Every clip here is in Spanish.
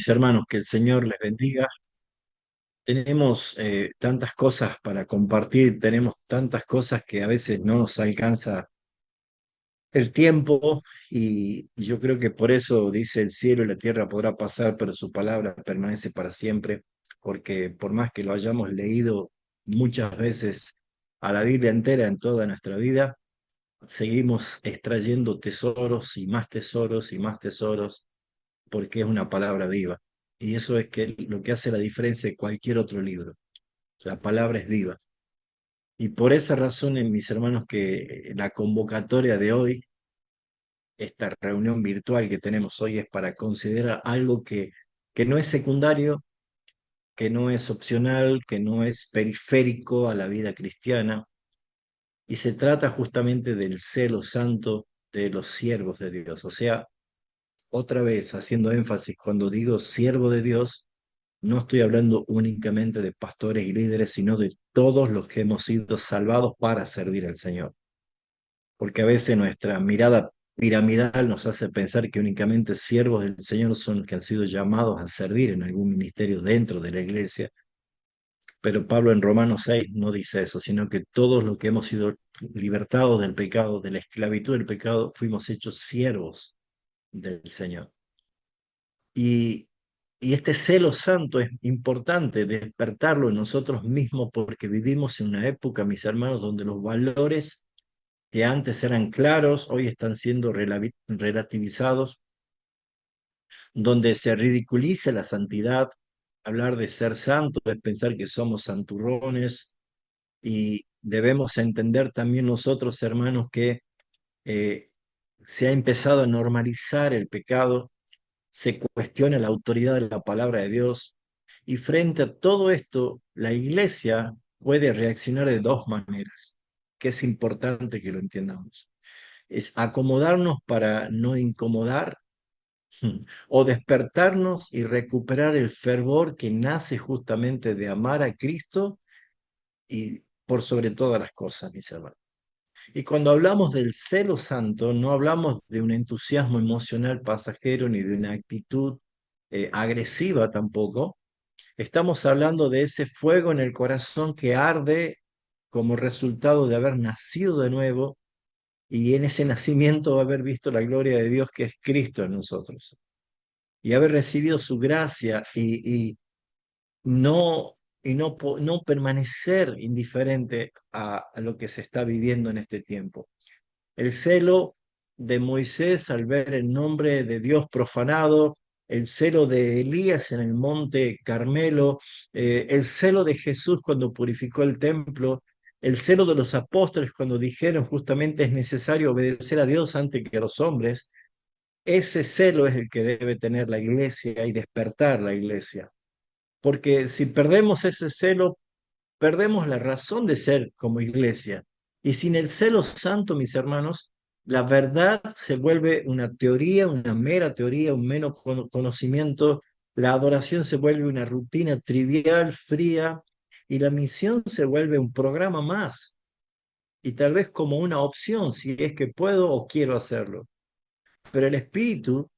mis hermanos, que el Señor les bendiga. Tenemos tantas cosas para compartir, tenemos tantas cosas que a veces no nos alcanza el tiempo y yo creo que por eso dice el cielo y la tierra podrá pasar, pero su palabra permanece para siempre, porque por más que lo hayamos leído muchas veces a la Biblia entera en toda nuestra vida, seguimos extrayendo tesoros y más tesoros y más tesoros porque es una palabra viva. Y eso es lo que hace la diferencia de cualquier otro libro. La palabra es viva. Y por esa razón, mis hermanos, que la convocatoria de hoy, esta reunión virtual que tenemos hoy, es para considerar algo que no es secundario, que no es opcional, que no es periférico a la vida cristiana. Y se trata justamente del celo santo de los siervos de Dios. O sea, otra vez haciendo énfasis, cuando digo siervo de Dios, no estoy hablando únicamente de pastores y líderes, sino de todos los que hemos sido salvados para servir al Señor. Porque a veces nuestra mirada piramidal nos hace pensar que únicamente siervos del Señor son los que han sido llamados a servir en algún ministerio dentro de la iglesia. Pero Pablo en Romanos 6 no dice eso, sino que todos los que hemos sido libertados del pecado, de la esclavitud del pecado, fuimos hechos siervos del Señor. Y, y este celo santo es importante despertarlo en nosotros mismos porque vivimos en una época, mis hermanos, donde los valores que antes eran claros, hoy están siendo relativizados, donde se ridiculiza la santidad. Hablar de ser santo es pensar que somos santurrones y debemos entender también nosotros, hermanos, que eh, se ha empezado a normalizar el pecado, se cuestiona la autoridad de la palabra de Dios y frente a todo esto, la iglesia puede reaccionar de dos maneras, que es importante que lo entendamos. Es acomodarnos para no incomodar o despertarnos y recuperar el fervor que nace justamente de amar a Cristo y por sobre todas las cosas, mis hermanos. Y cuando hablamos del celo santo, no hablamos de un entusiasmo emocional pasajero ni de una actitud agresiva tampoco. Estamos hablando de ese fuego en el corazón que arde como resultado de haber nacido de nuevo y en ese nacimiento haber visto la gloria de Dios que es Cristo en nosotros y haber recibido su gracia no, no permanecer indiferente a lo que se está viviendo en este tiempo. El celo de Moisés al ver el nombre de Dios profanado, el celo de Elías en el monte Carmelo, el celo de Jesús cuando purificó el templo, el celo de los apóstoles cuando dijeron justamente es necesario obedecer a Dios antes que a los hombres. Ese celo es el que debe tener la iglesia y despertar la iglesia. Porque si perdemos ese celo, perdemos la razón de ser como iglesia. Y sin el celo santo, mis hermanos, la verdad se vuelve una teoría, una mera teoría, un menos conocimiento. La adoración se vuelve una rutina trivial, fría, y la misión se vuelve un programa más. Y tal vez como una opción, si es que puedo o quiero hacerlo. Pero el Espíritu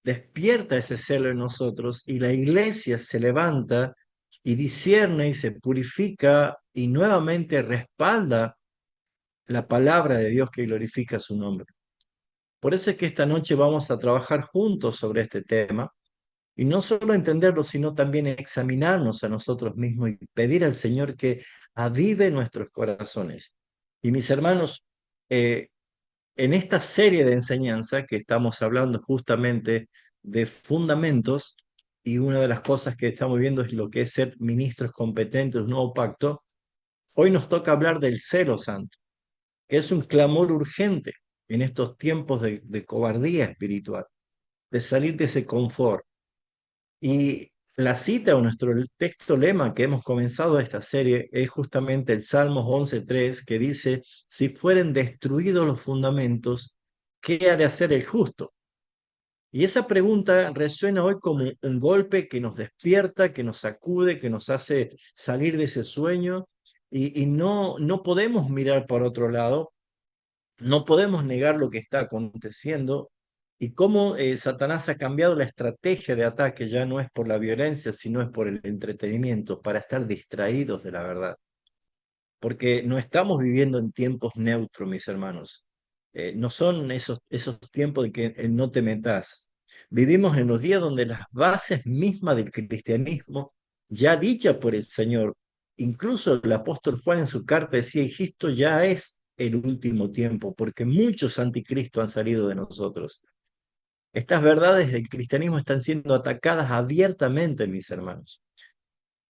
despierta ese celo en nosotros y la iglesia se levanta y discierne y se purifica y nuevamente respalda la palabra de Dios que glorifica su nombre. Por eso es que esta noche vamos a trabajar juntos sobre este tema y no solo entenderlo, sino también examinarnos a nosotros mismos y pedir al Señor que avive nuestros corazones. Y mis hermanos, eh, en esta serie de enseñanza que estamos hablando justamente de fundamentos, y una de las cosas que estamos viendo es lo que es ser ministros competentes de un nuevo pacto, hoy nos toca hablar del celo santo, que es un clamor urgente en estos tiempos de cobardía espiritual, de salir de ese confort. Y la cita o nuestro texto lema que hemos comenzado esta serie es justamente el Salmos 11.3 que dice, si fueren destruidos los fundamentos, ¿qué ha de hacer el justo? Y esa pregunta resuena hoy como un golpe que nos despierta, que nos sacude, que nos hace salir de ese sueño y no podemos mirar por otro lado, no podemos negar lo que está aconteciendo y cómo Satanás ha cambiado la estrategia de ataque, ya no es por la violencia, sino es por el entretenimiento, para estar distraídos de la verdad. Porque no estamos viviendo en tiempos neutros, mis hermanos. No son esos tiempos de que no te metas. Vivimos en los días donde las bases mismas del cristianismo, ya dicha por el Señor, incluso el apóstol Juan en su carta decía, esto ya es el último tiempo, porque muchos anticristos han salido de nosotros. Estas verdades del cristianismo están siendo atacadas abiertamente, mis hermanos.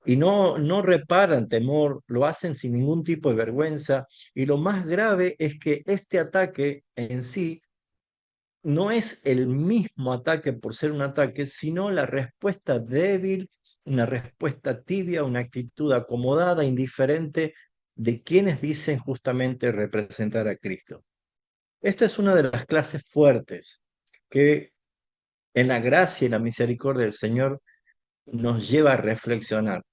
Y no reparan temor, lo hacen sin ningún tipo de vergüenza. Y lo más grave es que este ataque en sí no es el mismo ataque por ser un ataque, sino la respuesta débil, una respuesta tibia, una actitud acomodada, indiferente de quienes dicen justamente representar a Cristo. Esta es una de las clases fuertes que en la gracia y la misericordia del Señor nos lleva a reflexionar.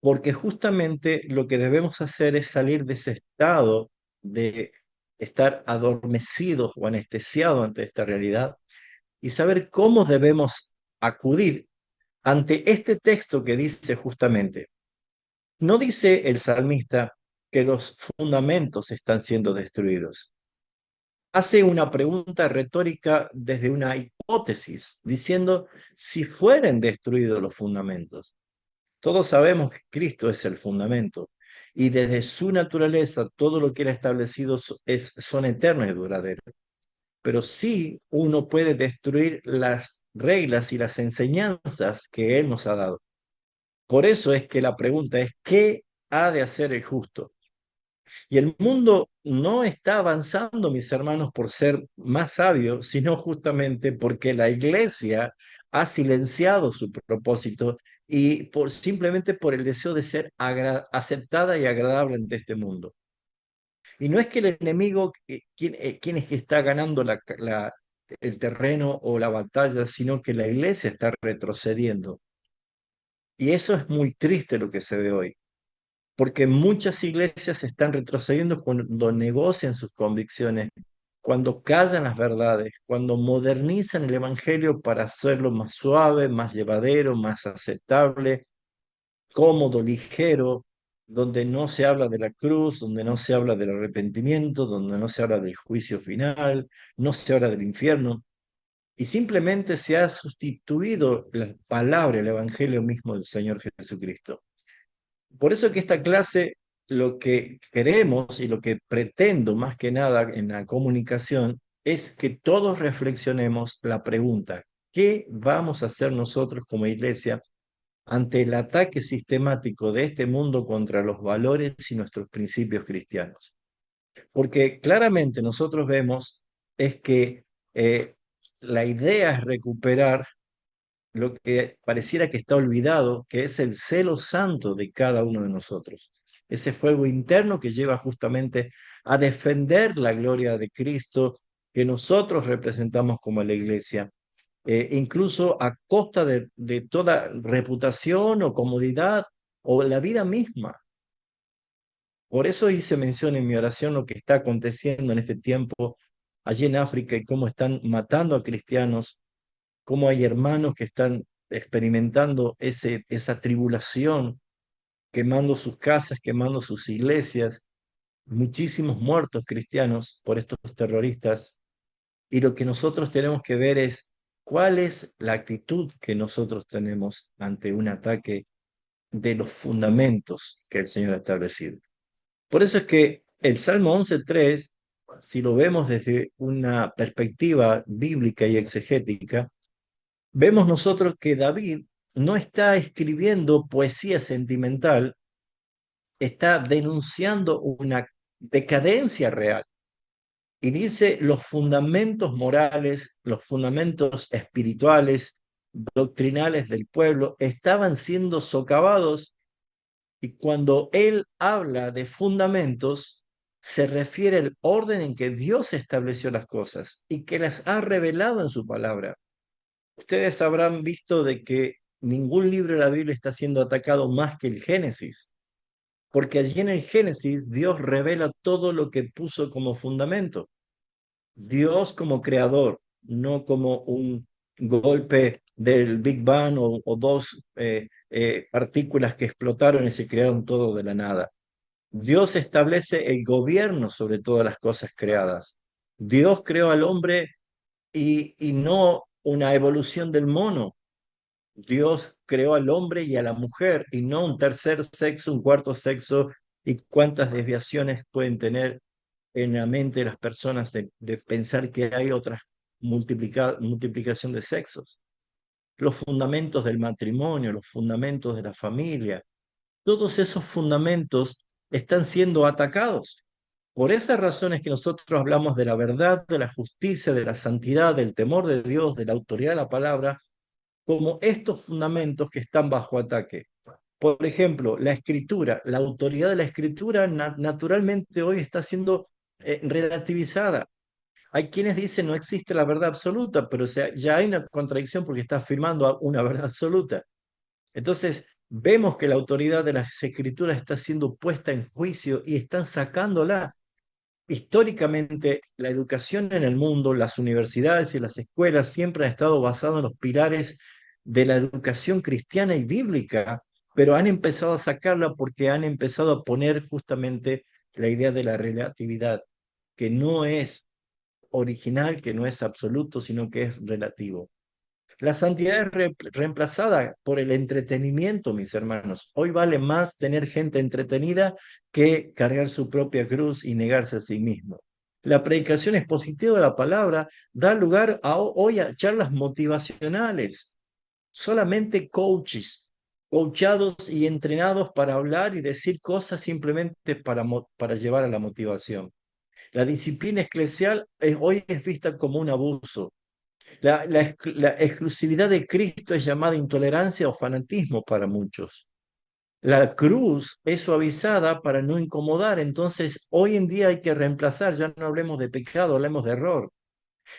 Porque justamente lo que debemos hacer es salir de ese estado de estar adormecidos o anestesiados ante esta realidad y saber cómo debemos acudir ante este texto que dice justamente, no dice el salmista que los fundamentos están siendo destruidos. Hace una pregunta retórica desde una hipótesis, diciendo si fueren destruidos los fundamentos. Todos sabemos que Cristo es el fundamento y desde su naturaleza todo lo que Él ha establecido son eternos y duraderos. Pero sí uno puede destruir las reglas y las enseñanzas que Él nos ha dado. Por eso es que la pregunta es, ¿qué ha de hacer el justo? Y el mundo no está avanzando, mis hermanos, por ser más sabio, sino justamente porque la iglesia ha silenciado su propósito y simplemente por el deseo de ser aceptada y agradable ante este mundo. Y no es que el enemigo, quién es que está ganando el terreno o la batalla, sino que la iglesia está retrocediendo. Y eso es muy triste lo que se ve hoy, porque muchas iglesias están retrocediendo cuando negocian sus convicciones, cuando callan las verdades, cuando modernizan el evangelio para hacerlo más suave, más llevadero, más aceptable, cómodo, ligero, donde no se habla de la cruz, donde no se habla del arrepentimiento, donde no se habla del juicio final, no se habla del infierno, y simplemente se ha sustituido la palabra, el evangelio mismo del Señor Jesucristo. Por eso que esta clase, lo que queremos y lo que pretendo más que nada en la comunicación es que todos reflexionemos la pregunta, ¿qué vamos a hacer nosotros como iglesia ante el ataque sistemático de este mundo contra los valores y nuestros principios cristianos? Porque claramente nosotros vemos es que la idea es recuperar lo que pareciera que está olvidado, que es el celo santo de cada uno de nosotros. Ese fuego interno que lleva justamente a defender la gloria de Cristo que nosotros representamos como la iglesia, incluso a costa de toda reputación o comodidad o la vida misma. Por eso hice mención en mi oración lo que está aconteciendo en este tiempo allí en África y cómo están matando a cristianos, cómo hay hermanos que están experimentando esa tribulación, quemando sus casas, quemando sus iglesias, muchísimos muertos cristianos por estos terroristas. Y lo que nosotros tenemos que ver es cuál es la actitud que nosotros tenemos ante un ataque de los fundamentos que el Señor ha establecido. Por eso es que el Salmo 11.3, si lo vemos desde una perspectiva bíblica y exegética, vemos nosotros que David no está escribiendo poesía sentimental, está denunciando una decadencia real. Y dice los fundamentos morales, los fundamentos espirituales, doctrinales del pueblo estaban siendo socavados, y cuando él habla de fundamentos, se refiere al orden en que Dios estableció las cosas y que las ha revelado en su palabra. Ustedes habrán visto de que ningún libro de la Biblia está siendo atacado más que el Génesis, porque allí en el Génesis Dios revela todo lo que puso como fundamento. Dios como creador, no como un golpe del Big Bang o dos partículas que explotaron y se crearon todo de la nada. Dios establece el gobierno sobre todas las cosas creadas. Dios creó al hombre y no una evolución del mono. Dios creó al hombre y a la mujer y no un tercer sexo, un cuarto sexo y cuántas desviaciones pueden tener en la mente de las personas de pensar que hay otra multiplicación de sexos. Los fundamentos del matrimonio, los fundamentos de la familia, todos esos fundamentos están siendo atacados. Por esas razones que nosotros hablamos de la verdad, de la justicia, de la santidad, del temor de Dios, de la autoridad de la palabra, como estos fundamentos que están bajo ataque. Por ejemplo, la escritura, la autoridad de la escritura naturalmente hoy está siendo relativizada. Hay quienes dicen no existe la verdad absoluta, pero o sea, ya hay una contradicción porque está afirmando una verdad absoluta. Entonces, vemos que la autoridad de las escrituras está siendo puesta en juicio y están sacándola. Históricamente, la educación en el mundo, las universidades y las escuelas siempre han estado basadas en los pilares de la educación cristiana y bíblica, pero han empezado a sacarla porque han empezado a poner justamente la idea de la relatividad, que no es original, que no es absoluto, sino que es relativo. La santidad es reemplazada por el entretenimiento, mis hermanos. Hoy vale más tener gente entretenida que cargar su propia cruz y negarse a sí mismo. La predicación expositiva de la palabra da lugar hoy a charlas motivacionales, solamente coachados y entrenados para hablar y decir cosas simplemente para llevar a la motivación. La disciplina eclesial hoy es vista como un abuso. La exclusividad de Cristo es llamada intolerancia o fanatismo para muchos. La cruz es suavizada para no incomodar, entonces hoy en día hay que reemplazar, ya no hablemos de pecado, hablemos de error.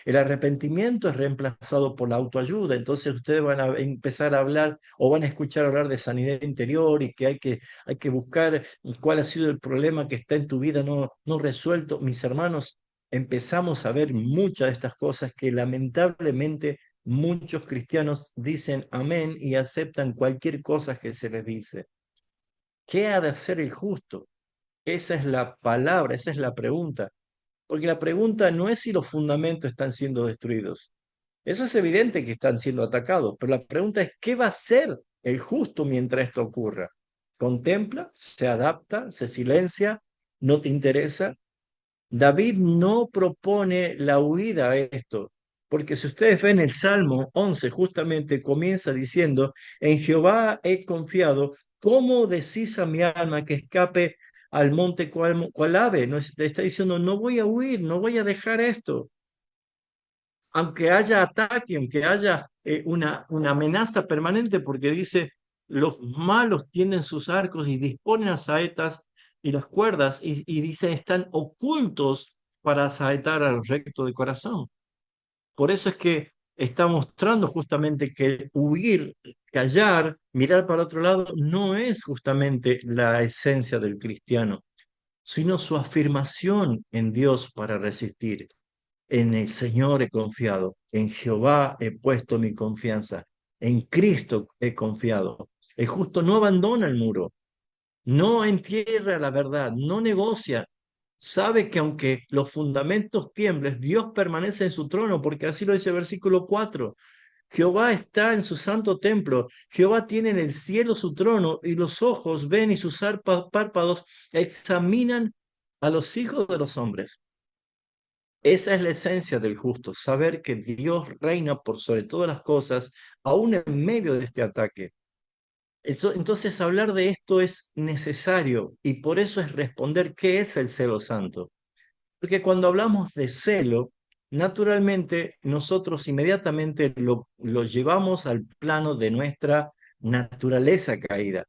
El arrepentimiento es reemplazado por la autoayuda, entonces ustedes van a empezar a hablar o van a escuchar hablar de sanidad interior y que hay que buscar cuál ha sido el problema que está en tu vida no resuelto. Mis hermanos, empezamos a ver muchas de estas cosas que lamentablemente muchos cristianos dicen amén y aceptan cualquier cosa que se les dice. ¿Qué ha de hacer el justo? Esa es la palabra, esa es la pregunta. Porque la pregunta no es si los fundamentos están siendo destruidos. Eso es evidente que están siendo atacados, pero la pregunta es, ¿qué va a hacer el justo mientras esto ocurra? ¿Contempla? ¿Se adapta? ¿Se silencia? ¿No te interesa? David no propone la huida a esto, porque si ustedes ven el Salmo 11, justamente comienza diciendo, en Jehová he confiado, ¿cómo decís a mi alma que escape al monte cual ave? No, le está diciendo, no voy a huir, no voy a dejar esto. Aunque haya ataque, aunque haya una amenaza permanente, porque dice, los malos tienen sus arcos y disponen las saetas y las cuerdas, y dice, están ocultos para saetar a los rectos de corazón. Por eso es que está mostrando justamente que huir, callar, mirar para otro lado, no es justamente la esencia del cristiano, sino su afirmación en Dios para resistir. En el Señor he confiado, en Jehová he puesto mi confianza, en Cristo he confiado. El justo no abandona el muro, no entierra la verdad, no negocia. Sabe que aunque los fundamentos tiemblen, Dios permanece en su trono, porque así lo dice el versículo 4. Jehová está en su santo templo, Jehová tiene en el cielo su trono, y los ojos ven y sus párpados examinan a los hijos de los hombres. Esa es la esencia del justo, saber que Dios reina por sobre todas las cosas, aún en medio de este ataque. Entonces, hablar de esto es necesario y por eso es responder qué es el celo santo. Porque cuando hablamos de celo, naturalmente nosotros inmediatamente lo llevamos al plano de nuestra naturaleza caída.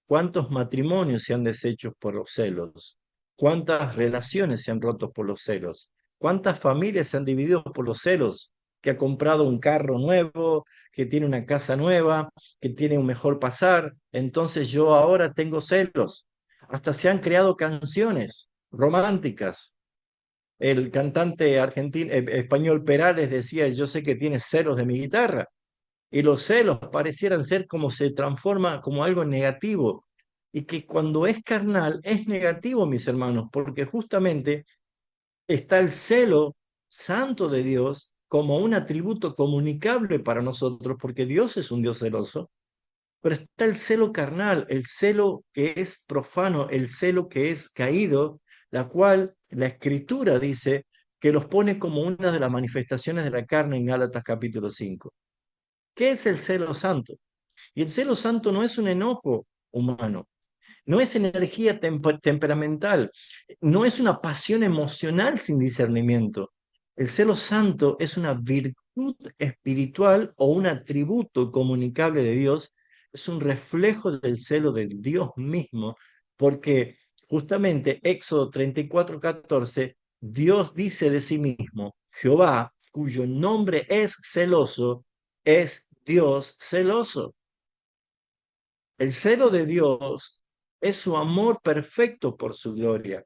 ¿Cuántos matrimonios se han deshecho por los celos? ¿Cuántas relaciones se han roto por los celos? ¿Cuántas familias se han dividido por los celos? Que ha comprado un carro nuevo, que tiene una casa nueva, que tiene un mejor pasar, entonces yo ahora tengo celos. Hasta se han creado canciones románticas el cantante argentino, español Perales decía, yo sé que tienes celos de mi guitarra, y los celos parecieran ser como se transforma como algo negativo, y que cuando es carnal es negativo, mis hermanos, porque justamente está el celo santo de Dios como un atributo comunicable para nosotros, porque Dios es un Dios celoso, pero está el celo carnal, el celo que es profano, el celo que es caído, la cual la Escritura dice que los pone como una de las manifestaciones de la carne en Gálatas capítulo 5. ¿Qué es el celo santo? Y el celo santo no es un enojo humano, no es energía temperamental, no es una pasión emocional sin discernimiento. El celo santo es una virtud espiritual o un atributo comunicable de Dios, es un reflejo del celo de Dios mismo, porque justamente Éxodo 34:14, Dios dice de sí mismo, Jehová, cuyo nombre es celoso, es Dios celoso. El celo de Dios es su amor perfecto por su gloria.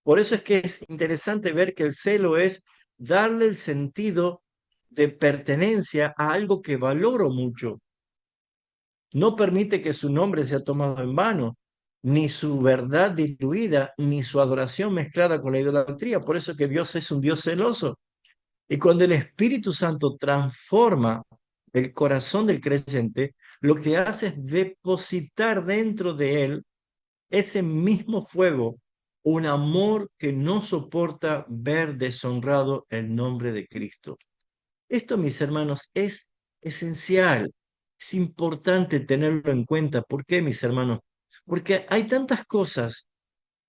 Por eso es que es interesante ver que el celo es darle el sentido de pertenencia a algo que valoro mucho. No permite que su nombre sea tomado en vano, ni su verdad diluida, ni su adoración mezclada con la idolatría. Por eso es que Dios es un Dios celoso. Y cuando el Espíritu Santo transforma el corazón del creyente, lo que hace es depositar dentro de él ese mismo fuego, un amor que no soporta ver deshonrado el nombre de Cristo. Esto, mis hermanos, es esencial, es importante tenerlo en cuenta. ¿Por qué, mis hermanos? Porque hay tantas cosas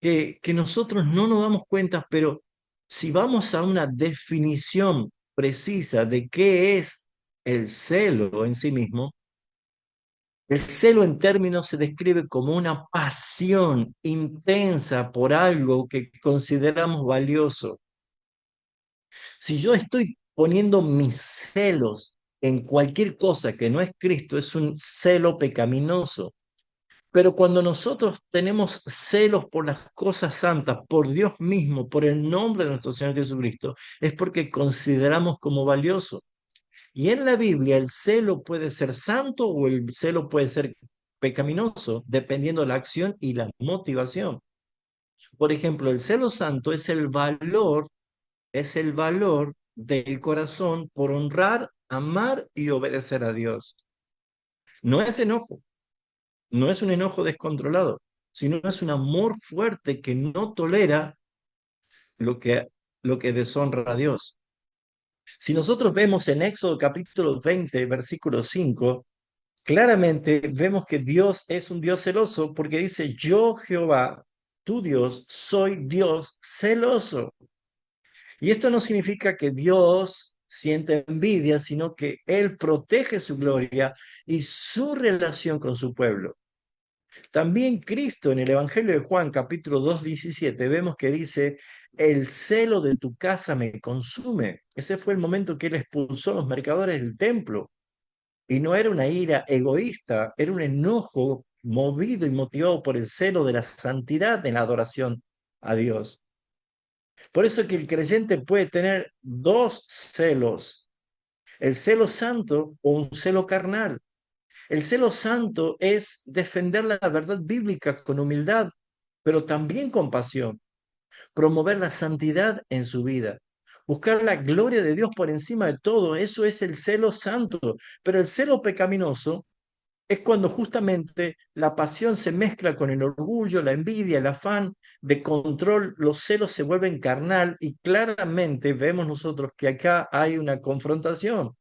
que nosotros no nos damos cuenta, pero si vamos a una definición precisa de qué es el celo en sí mismo, el celo en términos se describe como una pasión intensa por algo que consideramos valioso. Si yo estoy poniendo mis celos en cualquier cosa que no es Cristo, es un celo pecaminoso. Pero cuando nosotros tenemos celos por las cosas santas, por Dios mismo, por el nombre de nuestro Señor Jesucristo, es porque consideramos como valioso. Y en la Biblia el celo puede ser santo o el celo puede ser pecaminoso, dependiendo de la acción y la motivación. Por ejemplo, el celo santo es el valor del corazón por honrar, amar y obedecer a Dios. No es enojo, no es un enojo descontrolado, sino es un amor fuerte que no tolera lo que, lo que deshonra a Dios. Si nosotros vemos en Éxodo capítulo 20, versículo 5, claramente vemos que Dios es un Dios celoso porque dice, yo Jehová, tu Dios, soy Dios celoso. Y esto no significa que Dios siente envidia, sino que Él protege su gloria y su relación con su pueblo. También Cristo en el Evangelio de Juan, capítulo 2:17, vemos que dice, el celo de tu casa me consume. Ese fue el momento que Él expulsó a los mercaderes del templo. Y no era una ira egoísta, era un enojo movido y motivado por el celo de la santidad en la adoración a Dios. Por eso que el creyente puede tener dos celos, el celo santo o un celo carnal. El celo santo es defender la verdad bíblica con humildad, pero también con pasión, promover la santidad en su vida, buscar la gloria de Dios por encima de todo. Eso es el celo santo. Pero el celo pecaminoso es cuando justamente la pasión se mezcla con el orgullo, la envidia, el afán de control, los celos se vuelven carnal y claramente vemos nosotros que acá hay una confrontación,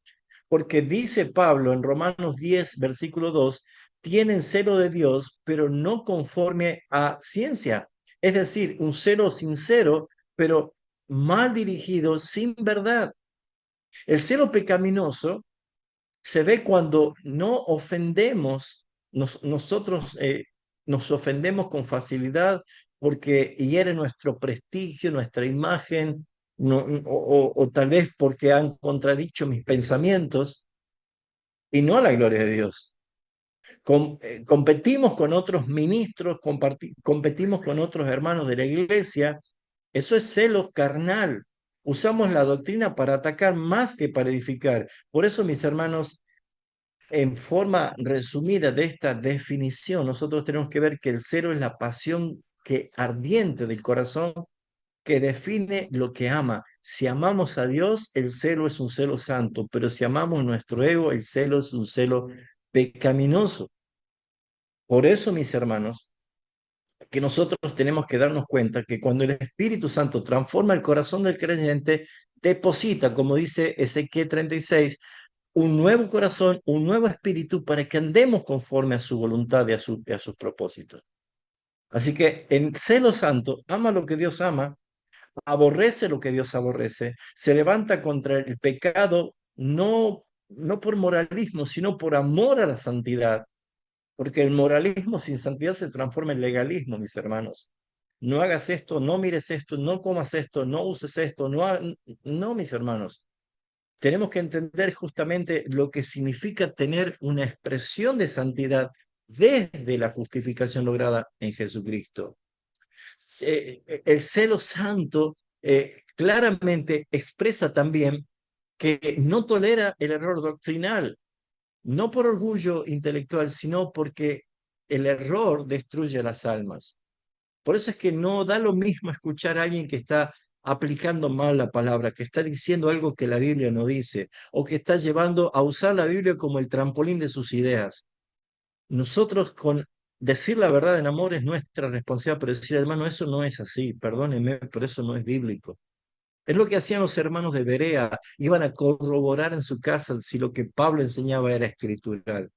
porque dice Pablo en Romanos 10, versículo 2, tienen celo de Dios, pero no conforme a ciencia, es decir, un celo sincero, pero mal dirigido, sin verdad. El celo pecaminoso se ve cuando no ofendemos, nosotros nos ofendemos con facilidad porque hiere nuestro prestigio, nuestra imagen, o tal vez porque han contradicho mis pensamientos y no a la gloria de Dios. Competimos con otros ministros, competimos con otros hermanos de la iglesia Eso es celo carnal. Usamos la doctrina para atacar más que para edificar. Por eso, mis hermanos, en forma resumida de esta definición, nosotros tenemos que ver que el celo es la pasión que ardiente del corazón que define lo que ama. Si amamos a Dios, el celo es un celo santo, pero si amamos nuestro ego, el celo es un celo pecaminoso. Por eso, mis hermanos, que nosotros tenemos que darnos cuenta que cuando el Espíritu Santo transforma el corazón del creyente, deposita, como dice Ezequiel 36, un nuevo corazón, un nuevo espíritu para que andemos conforme a su voluntad y a sus propósitos. Así que en celo santo, ama lo que Dios ama, aborrece lo que Dios aborrece, se levanta contra el pecado, no por moralismo, sino por amor a la santidad, porque el moralismo sin santidad se transforma en legalismo, mis hermanos. No hagas esto, no mires esto, no comas esto, no uses esto, no, mis hermanos. Tenemos que entender justamente lo que significa tener una expresión de santidad desde la justificación lograda en Jesucristo. El celo santo claramente expresa también que no tolera el error doctrinal, no por orgullo intelectual, sino porque el error destruye las almas. Por eso es que no da lo mismo escuchar a alguien que está aplicando mal la palabra, que está diciendo algo que la Biblia no dice, o que está llevando a usar la Biblia como el trampolín de sus ideas. Nosotros con decir la verdad en amor es nuestra responsabilidad, pero decir, hermano, eso no es así, perdónenme, pero eso no es bíblico. Es lo que hacían los hermanos de Berea, iban a corroborar en su casa si lo que Pablo enseñaba era escritural.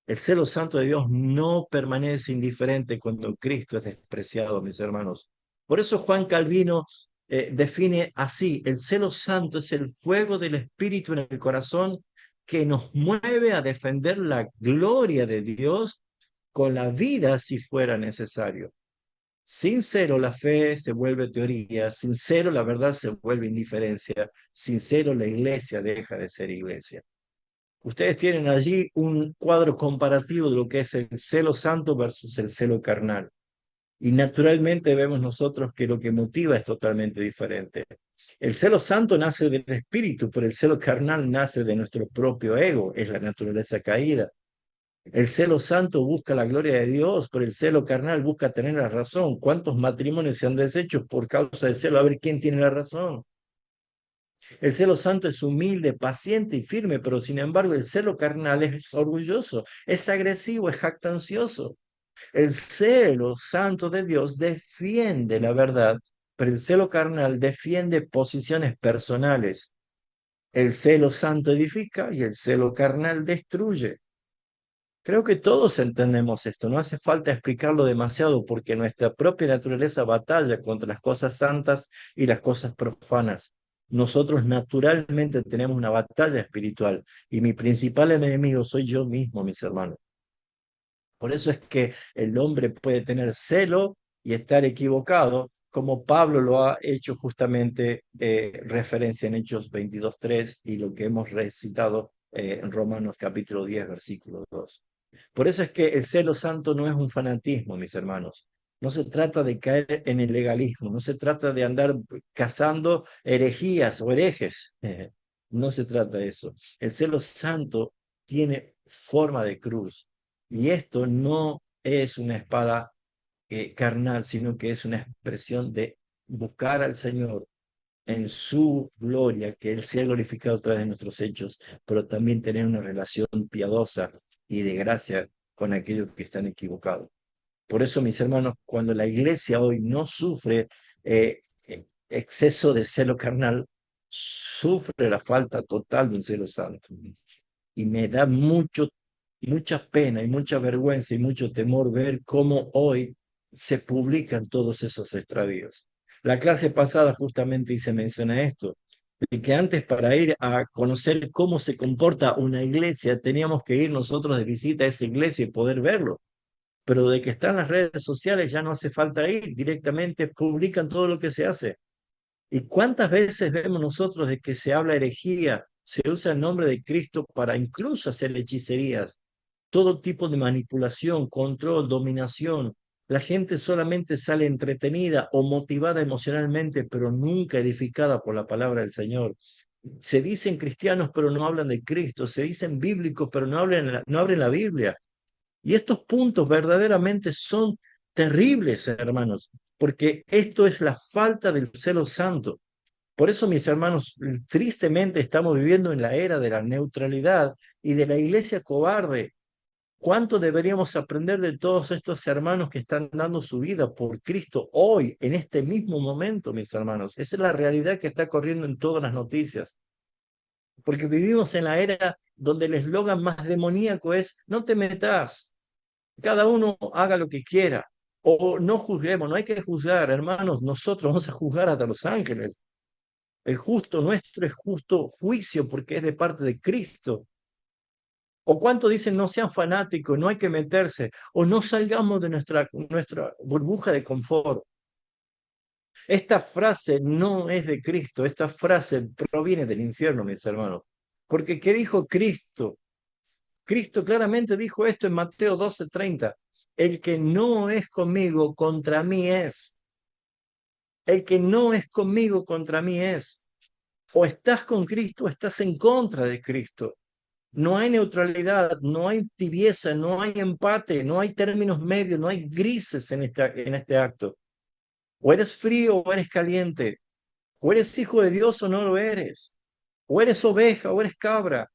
El celo santo de Dios no permanece indiferente cuando Cristo es despreciado, mis hermanos. Por eso Juan Calvino define así, el celo santo es el fuego del Espíritu en el corazón que nos mueve a defender la gloria de Dios con la vida si fuera necesario. Sin celo la fe se vuelve teoría, sin celo la verdad se vuelve indiferencia, sin celo la iglesia deja de ser iglesia. Ustedes tienen allí un cuadro comparativo de lo que es el celo santo versus el celo carnal. Y naturalmente vemos nosotros que lo que motiva es totalmente diferente. El celo santo nace del espíritu, pero el celo carnal nace de nuestro propio ego, es la naturaleza caída. El celo santo busca la gloria de Dios, pero el celo carnal busca tener la razón. ¿Cuántos matrimonios se han deshecho por causa del celo? A ver quién tiene la razón. El celo santo es humilde, paciente y firme, pero sin embargo el celo carnal es orgulloso, es agresivo, es jactancioso. El celo santo de Dios defiende la verdad, pero el celo carnal defiende posiciones personales. El celo santo edifica y el celo carnal destruye. Creo que todos entendemos esto, no hace falta explicarlo demasiado porque nuestra propia naturaleza batalla contra las cosas santas y las cosas profanas. Nosotros naturalmente tenemos una batalla espiritual y mi principal enemigo soy yo mismo, mis hermanos. Por eso es que el hombre puede tener celo y estar equivocado, como Pablo lo ha hecho justamente referencia en Hechos 22:3 y lo que hemos recitado en Romanos capítulo 10, versículo 2. Por eso es que el celo santo no es un fanatismo, mis hermanos. No se trata de caer en el legalismo, no se trata de andar cazando herejías o herejes. No se trata de eso. El celo santo tiene forma de cruz. Y esto no es una espada carnal, sino que es una expresión de buscar al Señor en su gloria, que Él sea glorificado a través de nuestros hechos, pero también tener una relación piadosa y de gracia con aquellos que están equivocados. Por eso, mis hermanos, cuando la iglesia hoy no sufre exceso de celo carnal, sufre la falta total de un celo santo. Y me da mucha pena y mucha vergüenza y mucho temor ver cómo hoy se publican todos esos extravíos. La clase pasada justamente hice mención a esto, de que antes para ir a conocer cómo se comporta una iglesia teníamos que ir nosotros de visita a esa iglesia y poder verlo. Pero de que están las redes sociales ya no hace falta ir, directamente publican todo lo que se hace. ¿Y cuántas veces vemos nosotros de que se habla herejía, se usa el nombre de Cristo para incluso hacer hechicerías, todo tipo de manipulación, control, dominación? La gente solamente sale entretenida o motivada emocionalmente, pero nunca edificada por la palabra del Señor. Se dicen cristianos, pero no hablan de Cristo. Se dicen bíblicos, pero no abren la Biblia. Y estos puntos verdaderamente son terribles, hermanos, porque esto es la falta del celo santo. Por eso, mis hermanos, tristemente estamos viviendo en la era de la neutralidad y de la iglesia cobarde. ¿Cuánto deberíamos aprender de todos estos hermanos que están dando su vida por Cristo hoy, en este mismo momento, mis hermanos? Esa es la realidad que está corriendo en todas las noticias. Porque vivimos en la era donde el eslogan más demoníaco es: no te metas, cada uno haga lo que quiera. O no juzguemos, no hay que juzgar, hermanos, nosotros vamos a juzgar hasta los ángeles. El justo nuestro es justo juicio porque es de parte de Cristo. O cuánto dicen: no sean fanáticos, no hay que meterse, o no salgamos de nuestra burbuja de confort. Esta frase no es de Cristo, esta frase proviene del infierno, mis hermanos. Porque ¿qué dijo Cristo? Cristo claramente dijo esto en Mateo 12:30. El que no es conmigo, contra mí es. El que no es conmigo, contra mí es. O estás con Cristo o estás en contra de Cristo. No hay neutralidad, no hay tibieza, no hay empate, no hay términos medios, no hay grises en este acto. O eres frío o eres caliente. O eres hijo de Dios o no lo eres. O eres oveja o eres cabra.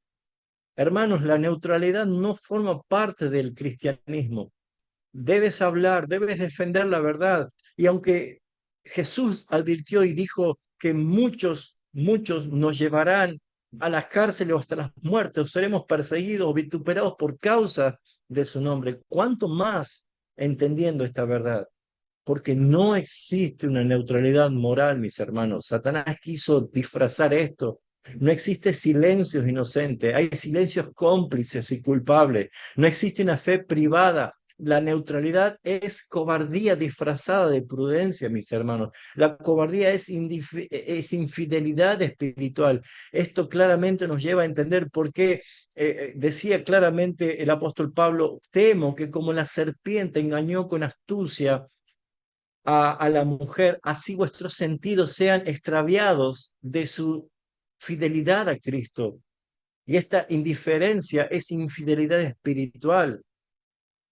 Hermanos, la neutralidad no forma parte del cristianismo. Debes hablar, debes defender la verdad. Y aunque Jesús advirtió y dijo que muchos nos llevarán a las cárceles o hasta las muertes, o seremos perseguidos o vituperados por causa de su nombre, ¿cuánto más entendiendo esta verdad? Porque no existe una neutralidad moral, mis hermanos. Satanás quiso disfrazar esto. No existe silencios inocentes, hay silencios cómplices y culpables. No existe una fe privada. La neutralidad es cobardía disfrazada de prudencia, mis hermanos. La cobardía es infidelidad espiritual. Esto claramente nos lleva a entender por qué decía claramente el apóstol Pablo: temo que como la serpiente engañó con astucia a la mujer, así vuestros sentidos sean extraviados de su fidelidad a Cristo. Y esta indiferencia es infidelidad espiritual.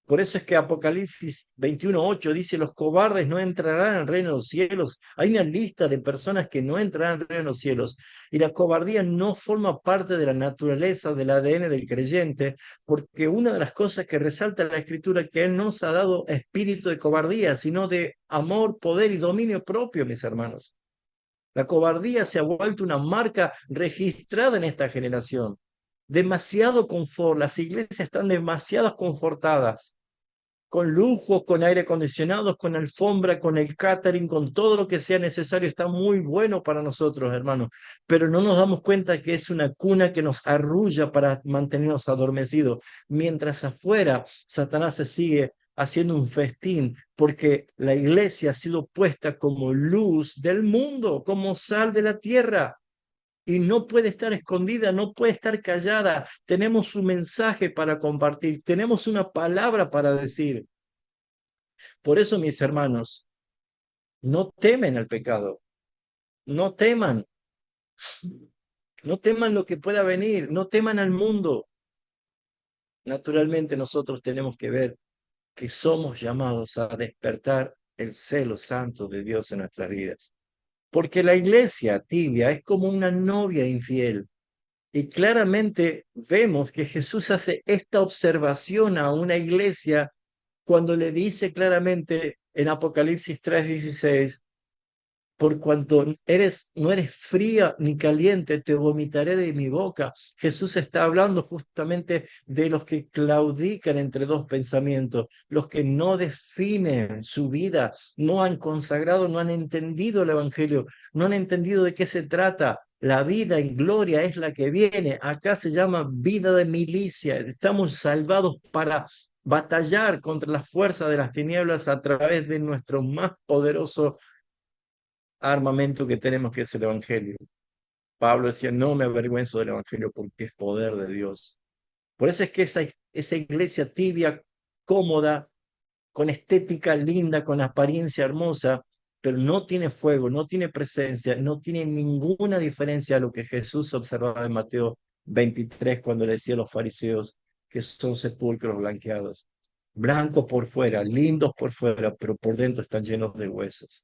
Por eso es que Apocalipsis 21:8 dice: los cobardes no entrarán al reino de los cielos. Hay una lista de personas que no entrarán al reino de los cielos. Y la cobardía no forma parte de la naturaleza del ADN del creyente, porque una de las cosas que resalta la Escritura es que Él no nos ha dado espíritu de cobardía, sino de amor, poder y dominio propio, mis hermanos. La cobardía se ha vuelto una marca registrada en esta generación. Demasiado confort, las iglesias están demasiado confortadas, con lujos, con aire acondicionados, con alfombra, con el catering, con todo lo que sea necesario. Está muy bueno para nosotros, hermanos, pero no nos damos cuenta que es una cuna que nos arrulla para mantenernos adormecidos, mientras afuera Satanás se sigue haciendo un festín, porque la iglesia ha sido puesta como luz del mundo, como sal de la tierra. Y no puede estar escondida, no puede estar callada. Tenemos un mensaje para compartir, tenemos una palabra para decir. Por eso, mis hermanos, no temen al pecado, no teman, no teman lo que pueda venir, no teman al mundo. Naturalmente nosotros tenemos que ver que somos llamados a despertar el celo santo de Dios en nuestras vidas. Porque la iglesia tibia es como una novia infiel. Y claramente vemos que Jesús hace esta observación a una iglesia cuando le dice claramente en Apocalipsis 3:16: por cuanto no eres fría ni caliente, te vomitaré de mi boca. Jesús está hablando justamente de los que claudican entre dos pensamientos, los que no definen su vida, no han consagrado, no han entendido el Evangelio, no han entendido de qué se trata. La vida en gloria es la que viene. Acá se llama vida de milicia. Estamos salvados para batallar contra las fuerzas de las tinieblas a través de nuestro más poderoso armamento que tenemos, que es el Evangelio. Pablo decía: no me avergüenzo del Evangelio porque es poder de Dios. Por eso es que esa iglesia tibia, cómoda, con estética linda, con apariencia hermosa, pero no tiene fuego, no tiene presencia, no tiene ninguna diferencia a lo que Jesús observaba en Mateo 23 cuando le decía a los fariseos que son sepulcros blanqueados, blancos por fuera, lindos por fuera, pero por dentro están llenos de huesos.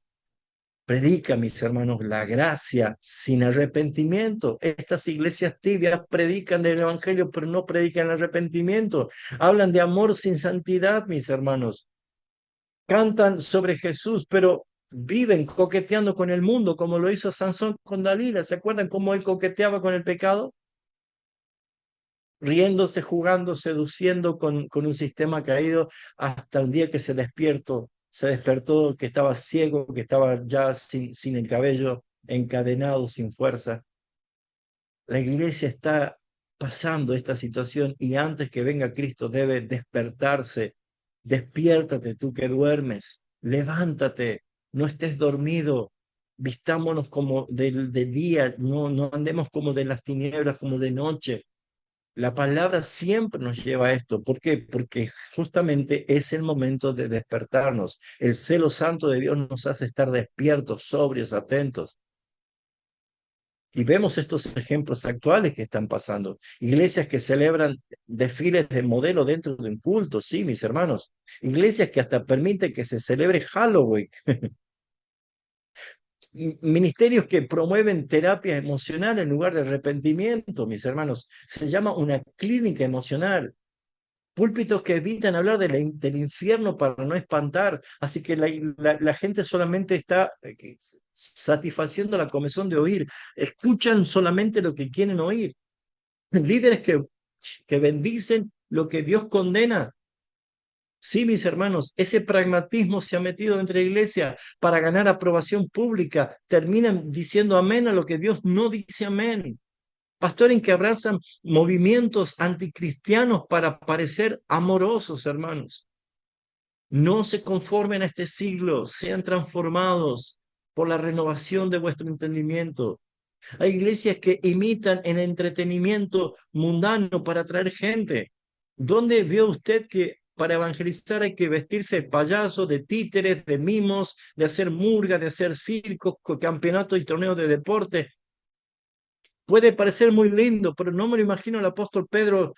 Predica, mis hermanos, la gracia sin arrepentimiento. Estas iglesias tibias predican del evangelio, pero no predican el arrepentimiento. Hablan de amor sin santidad, mis hermanos. Cantan sobre Jesús, pero viven coqueteando con el mundo, como lo hizo Sansón con Dalila. ¿Se acuerdan cómo él coqueteaba con el pecado? Riéndose, jugando, seduciendo con un sistema caído hasta un día que se despertó, que estaba ciego, que estaba ya sin el cabello, encadenado, sin fuerza. La iglesia está pasando esta situación y antes que venga Cristo debe despertarse. Despiértate tú que duermes, levántate, no estés dormido, vistámonos como de día, no andemos como de las tinieblas, como de noche. La palabra siempre nos lleva a esto. ¿Por qué? Porque justamente es el momento de despertarnos. El celo santo de Dios nos hace estar despiertos, sobrios, atentos. Y vemos estos ejemplos actuales que están pasando. Iglesias que celebran desfiles de modelo dentro de un culto, sí, mis hermanos. Iglesias que hasta permiten que se celebre Halloween. Ministerios que promueven terapia emocional en lugar de arrepentimiento, mis hermanos. Se llama una clínica emocional. Púlpitos que evitan hablar del infierno para no espantar, así que la gente solamente está satisfaciendo la comezón de oír, escuchan solamente lo que quieren oír. Líderes que bendicen lo que Dios condena. Sí, mis hermanos, ese pragmatismo se ha metido entre la iglesia para ganar aprobación pública. Terminan diciendo amén a lo que Dios no dice amén. Pastores que abrazan movimientos anticristianos para parecer amorosos, hermanos. No se conformen a este siglo, sean transformados por la renovación de vuestro entendimiento. Hay iglesias que imitan el entretenimiento mundano para atraer gente. ¿Dónde vio usted que para evangelizar hay que vestirse de payaso, de títeres, de mimos, de hacer murga, de hacer circos, campeonatos y torneos de deporte? Puede parecer muy lindo, pero no me lo imagino el apóstol Pedro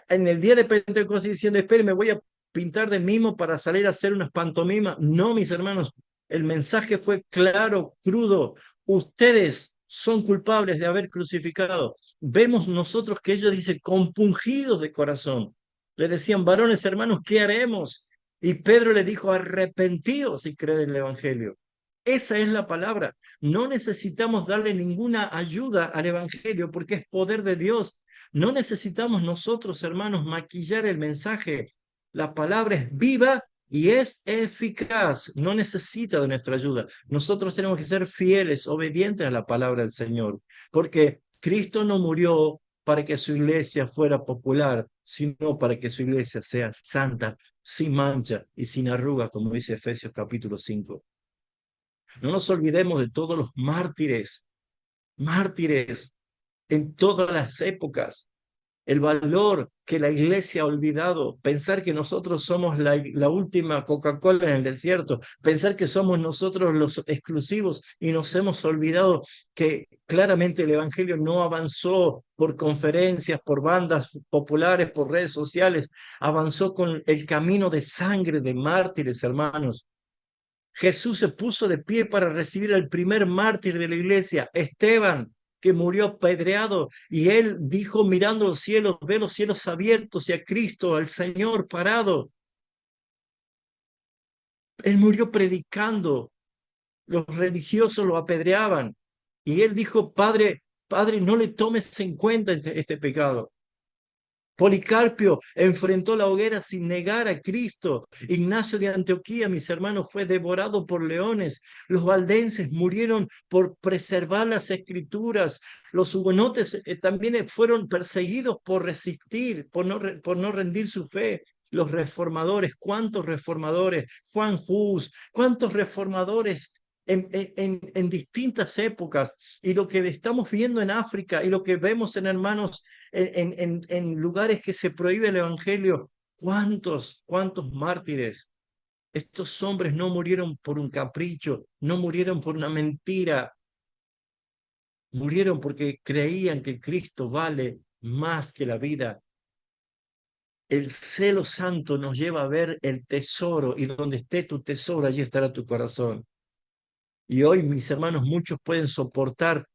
en el día de Pentecostés diciendo, espere, me voy a pintar de mimo para salir a hacer unas pantomimas. No, mis hermanos, el mensaje fue claro, crudo. Ustedes son culpables de haber crucificado. Vemos nosotros que ellos dicen, compungidos de corazón. Le decían, varones hermanos, ¿qué haremos? Y Pedro le dijo, arrepentíos y creed en el Evangelio. Esa es la palabra. No necesitamos darle ninguna ayuda al Evangelio porque es poder de Dios. No necesitamos nosotros, hermanos, maquillar el mensaje. La palabra es viva y es eficaz. No necesita de nuestra ayuda. Nosotros tenemos que ser fieles, obedientes a la palabra del Señor, porque Cristo no murió para que su iglesia fuera popular, sino para que su iglesia sea santa, sin mancha y sin arrugas, como dice Efesios capítulo 5. No nos olvidemos de todos los mártires, mártires en todas las épocas. El valor que la iglesia ha olvidado, pensar que nosotros somos la última Coca-Cola en el desierto, pensar que somos nosotros los exclusivos y nos hemos olvidado que claramente el Evangelio no avanzó por conferencias, por bandas populares, por redes sociales, avanzó con el camino de sangre de mártires, hermanos. Jesús se puso de pie para recibir al primer mártir de la iglesia, Esteban, que murió apedreado, y él dijo mirando los cielos, ve los cielos abiertos y a Cristo, al Señor parado. Él murió predicando, los religiosos lo apedreaban, y él dijo, Padre, Padre, no le tomes en cuenta este pecado. Policarpio enfrentó la hoguera sin negar a Cristo. Ignacio de Antioquía, mis hermanos, fue devorado por leones. Los valdenses murieron por preservar las escrituras. Los hugonotes también fueron perseguidos por resistir, por no rendir su fe. Los reformadores, ¿cuántos reformadores? Juan Hus, ¿cuántos reformadores en distintas épocas? Y lo que estamos viendo en África y lo que vemos en hermanos en lugares que se prohíbe el evangelio, cuántos mártires. Estos hombres no murieron por un capricho, no murieron por una mentira, murieron porque creían que Cristo vale más que la vida. El celo santo nos lleva a ver el tesoro y donde esté tu tesoro, allí estará tu corazón. Y hoy, mis hermanos, muchos pueden soportar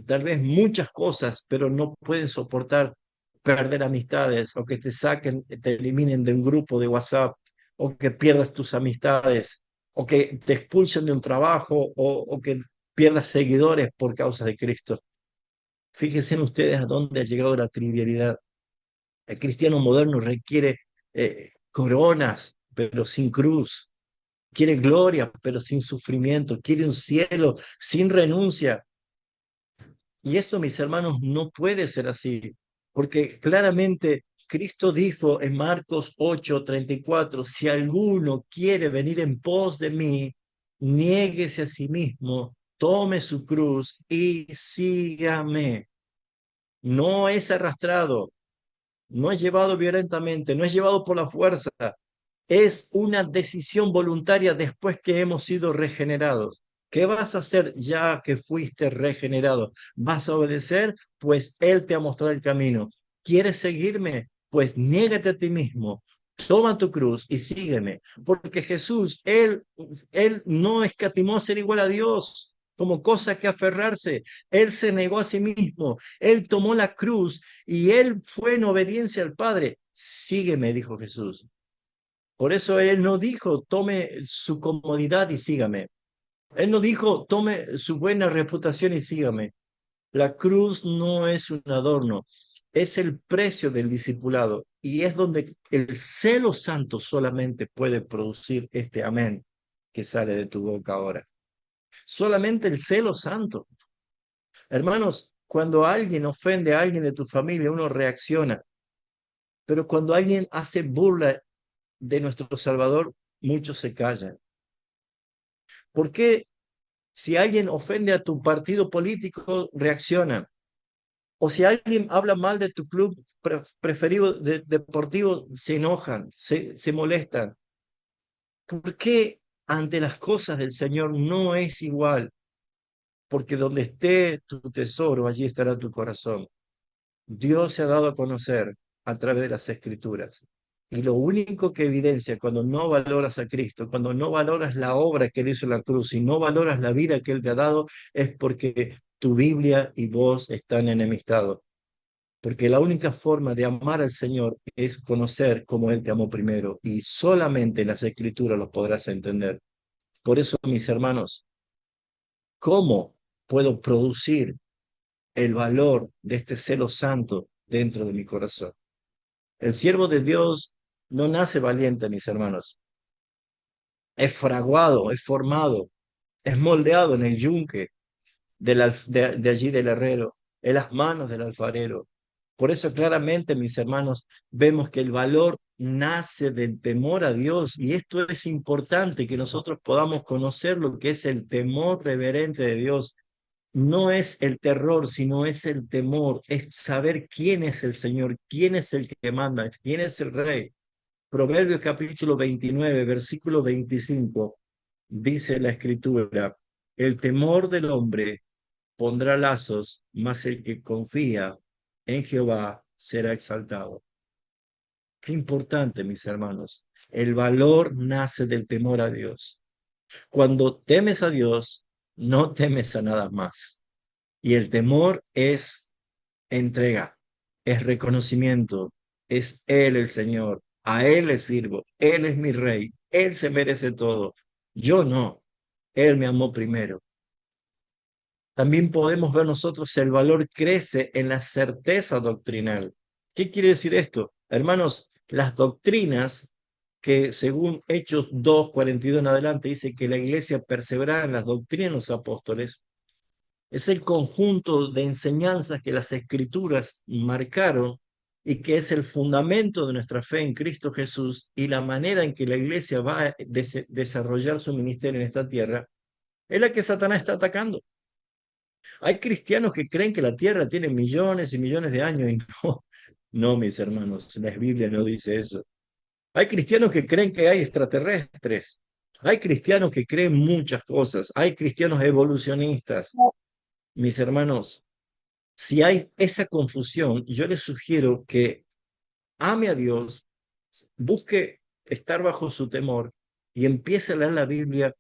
tal vez muchas cosas, pero no pueden soportar perder amistades o que te saquen, te eliminen de un grupo de WhatsApp o que pierdas tus amistades o que te expulsen de un trabajo o que pierdas seguidores por causa de Cristo. Fíjense en ustedes a dónde ha llegado la trivialidad. El cristiano moderno requiere coronas, pero sin cruz. Quiere gloria, pero sin sufrimiento. Quiere un cielo sin renuncia. Y esto, mis hermanos, no puede ser así, porque claramente Cristo dijo en Marcos 8:34, si alguno quiere venir en pos de mí, niéguese a sí mismo, tome su cruz y sígame. No es arrastrado, no es llevado violentamente, no es llevado por la fuerza, es una decisión voluntaria después que hemos sido regenerados. ¿Qué vas a hacer ya que fuiste regenerado? ¿Vas a obedecer? Pues Él te ha mostrado el camino. ¿Quieres seguirme? Pues niégate a ti mismo. Toma tu cruz y sígueme. Porque Jesús, él no escatimó ser igual a Dios como cosa que aferrarse. Él se negó a sí mismo. Él tomó la cruz y Él fue en obediencia al Padre. Sígueme, dijo Jesús. Por eso él no dijo, tome su comodidad y sígame. Él no dijo, tome su buena reputación y sígame. La cruz no es un adorno, es el precio del discipulado y es donde el celo santo solamente puede producir este amén que sale de tu boca ahora. Solamente el celo santo. Hermanos, cuando alguien ofende a alguien de tu familia, uno reacciona, pero cuando alguien hace burla de nuestro Salvador, muchos se callan. ¿Por qué si alguien ofende a tu partido político, reaccionan? O si alguien habla mal de tu club preferido deportivo, se enojan, se molestan. ¿Por qué ante las cosas del Señor no es igual? Porque donde esté tu tesoro, allí estará tu corazón. Dios se ha dado a conocer a través de las Escrituras. Y lo único que evidencia cuando no valoras a Cristo, cuando no valoras la obra que Él hizo en la cruz y no valoras la vida que Él te ha dado, es porque tu Biblia y vos están enemistados. Porque la única forma de amar al Señor es conocer cómo Él te amó primero. Y solamente en las Escrituras lo podrás entender. Por eso, mis hermanos, ¿cómo puedo producir el valor de este celo santo dentro de mi corazón? El siervo de Dios no nace valiente, mis hermanos. Es fraguado, es formado, es moldeado en el yunque de allí del herrero, en las manos del alfarero. Por eso claramente, mis hermanos, vemos que el valor nace del temor a Dios y esto es importante que nosotros podamos conocer lo que es el temor reverente de Dios. No es el terror, sino es el temor, es saber quién es el Señor, quién es el que manda, quién es el Rey. Proverbios capítulo 29, versículo 25, dice la escritura, el temor del hombre pondrá lazos, mas el que confía en Jehová será exaltado. Qué importante, mis hermanos. El valor nace del temor a Dios. Cuando temes a Dios, no temes a nada más. Y el temor es entrega, es reconocimiento, es Él el Señor, a Él le sirvo, Él es mi rey, Él se merece todo, yo no, Él me amó primero. También podemos ver nosotros el valor crece en la certeza doctrinal. ¿Qué quiere decir esto? Hermanos, las doctrinas que según Hechos 2:42 en adelante dice que la iglesia perseveraba en las doctrinas de los apóstoles, es el conjunto de enseñanzas que las escrituras marcaron y que es el fundamento de nuestra fe en Cristo Jesús y la manera en que la iglesia va a desarrollar su ministerio en esta tierra, es la que Satanás está atacando. Hay cristianos que creen que la tierra tiene millones y millones de años y no, no, mis hermanos, la Biblia no dice eso. Hay cristianos que creen que hay extraterrestres. Hay cristianos que creen muchas cosas. Hay cristianos evolucionistas. Mis hermanos, si hay esa confusión, yo les sugiero que ame a Dios, busque estar bajo su temor y empiece a leer la Biblia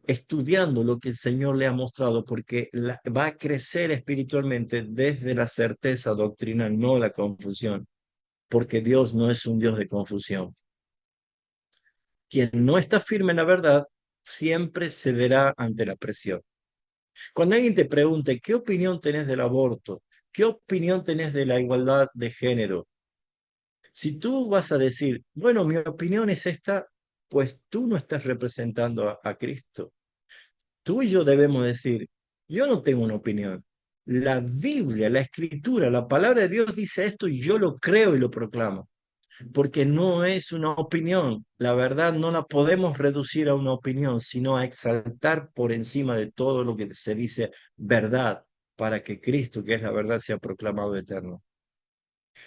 estudiando lo que el Señor le ha mostrado, porque va a crecer espiritualmente desde la certeza doctrinal, no la confusión, porque Dios no es un Dios de confusión. Quien no está firme en la verdad siempre cederá ante la presión. Cuando alguien te pregunte, ¿qué opinión tenés del aborto? ¿Qué opinión tenés de la igualdad de género? Si tú vas a decir, bueno, mi opinión es esta, pues tú no estás representando a Cristo. Tú y yo debemos decir, yo no tengo una opinión. La Biblia, la Escritura, la palabra de Dios dice esto y yo lo creo y lo proclamo, porque no es una opinión. La verdad no la podemos reducir a una opinión, sino a exaltar por encima de todo lo que se dice verdad, para que Cristo, que es la verdad, sea proclamado eterno.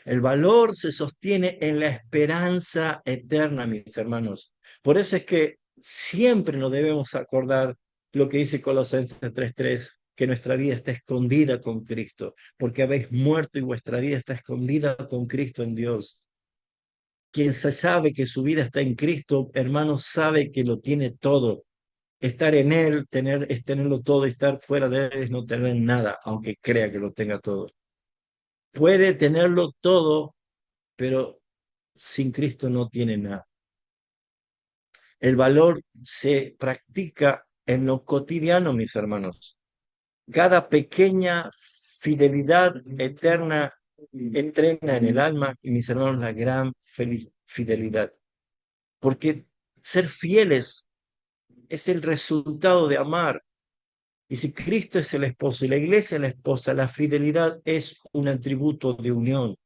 El valor se sostiene en la esperanza eterna, mis hermanos. Por eso es que siempre nos debemos acordar lo que dice Colosenses 3:3, que nuestra vida está escondida con Cristo, porque habéis muerto y vuestra vida está escondida con Cristo en Dios. Quien se sabe que su vida está en Cristo, hermanos, sabe que lo tiene todo. Estar en Él, es tenerlo todo, y estar fuera de Él es no tener nada, aunque crea que lo tenga todo. Puede tenerlo todo, pero sin Cristo no tiene nada. El valor se practica en lo cotidiano, mis hermanos. Cada pequeña fidelidad eterna entrena en el alma, y mis hermanos, la gran fidelidad. Porque ser fieles es el resultado de amar. Y si Cristo es el esposo y la iglesia es la esposa, la fidelidad es un atributo de unión,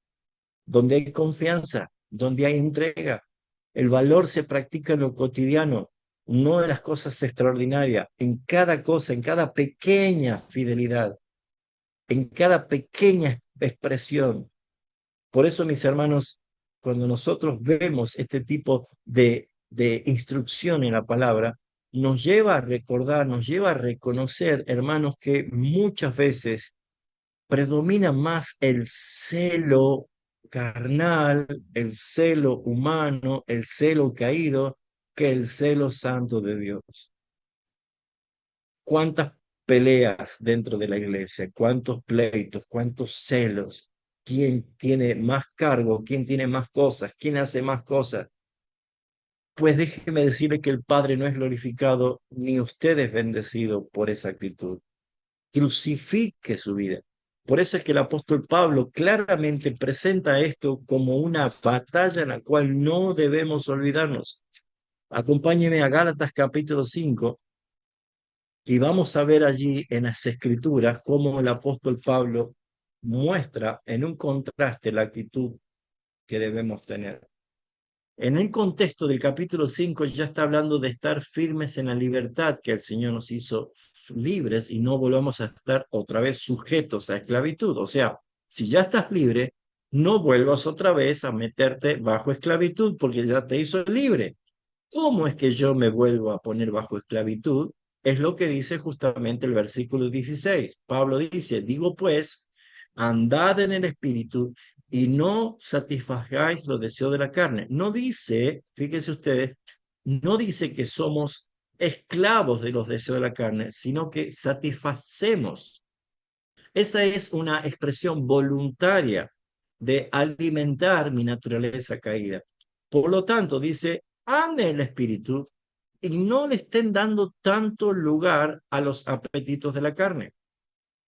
donde hay confianza, donde hay entrega. El valor se practica en lo cotidiano, no en las cosas extraordinarias, en cada cosa, en cada pequeña fidelidad, en cada pequeña expresión. Por eso, mis hermanos, cuando nosotros vemos este tipo de instrucción en la palabra, nos lleva a recordar, nos lleva a reconocer, hermanos, que muchas veces predomina más el celo carnal, el celo humano, el celo caído, que el celo santo de Dios. ¿Cuántas peleas dentro de la iglesia? ¿Cuántos pleitos? ¿Cuántos celos? ¿Quién tiene más cargo? ¿Quién tiene más cosas? ¿Quién hace más cosas? Pues déjeme decirle que el Padre no es glorificado, ni usted es bendecido por esa actitud. Crucifique su vida. Por eso es que el apóstol Pablo claramente presenta esto como una batalla en la cual no debemos olvidarnos. Acompáñeme a Gálatas capítulo 5 y vamos a ver allí en las escrituras cómo el apóstol Pablo muestra en un contraste la actitud que debemos tener. En el contexto del capítulo 5 ya está hablando de estar firmes en la libertad que el Señor nos hizo libres y no volvamos a estar otra vez sujetos a esclavitud. O sea, si ya estás libre, no vuelvas otra vez a meterte bajo esclavitud porque ya te hizo libre. ¿Cómo es que yo me vuelvo a poner bajo esclavitud? Es lo que dice justamente el versículo 16. Pablo dice, digo pues, andad en el espíritu y no satisfagáis los deseos de la carne. No dice, fíjense ustedes, no dice que somos esclavos de los deseos de la carne, sino que satisfacemos. Esa es una expresión voluntaria de alimentar mi naturaleza caída. Por lo tanto, dice, ande en el espíritu y no le estén dando tanto lugar a los apetitos de la carne,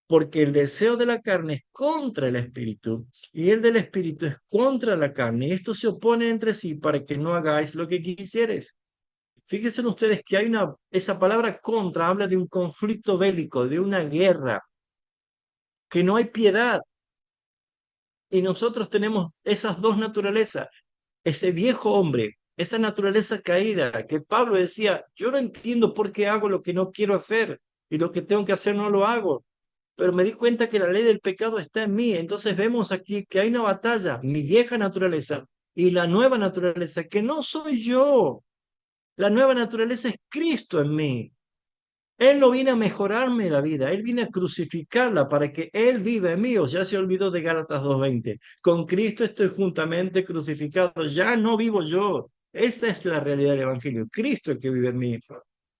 porque el deseo de la carne es contra el espíritu y el del espíritu es contra la carne, y estos se oponen entre sí para que no hagáis lo que quisieres. Fíjense ustedes que esa palabra contra habla de un conflicto bélico, de una guerra, que no hay piedad. Y nosotros tenemos esas dos naturalezas, ese viejo hombre, esa naturaleza caída, que Pablo decía, yo no entiendo por qué hago lo que no quiero hacer y lo que tengo que hacer no lo hago, pero me di cuenta que la ley del pecado está en mí. Entonces vemos aquí que hay una batalla, mi vieja naturaleza Y la nueva naturaleza, que no soy yo, la nueva naturaleza es Cristo en mí. Él no viene a mejorarme la vida, Él viene a crucificarla para que Él viva en mí. O ya se olvidó de Gálatas 2:20. Con Cristo estoy juntamente crucificado, ya no vivo yo. Esa es la realidad del Evangelio. Cristo es el que vive en mí.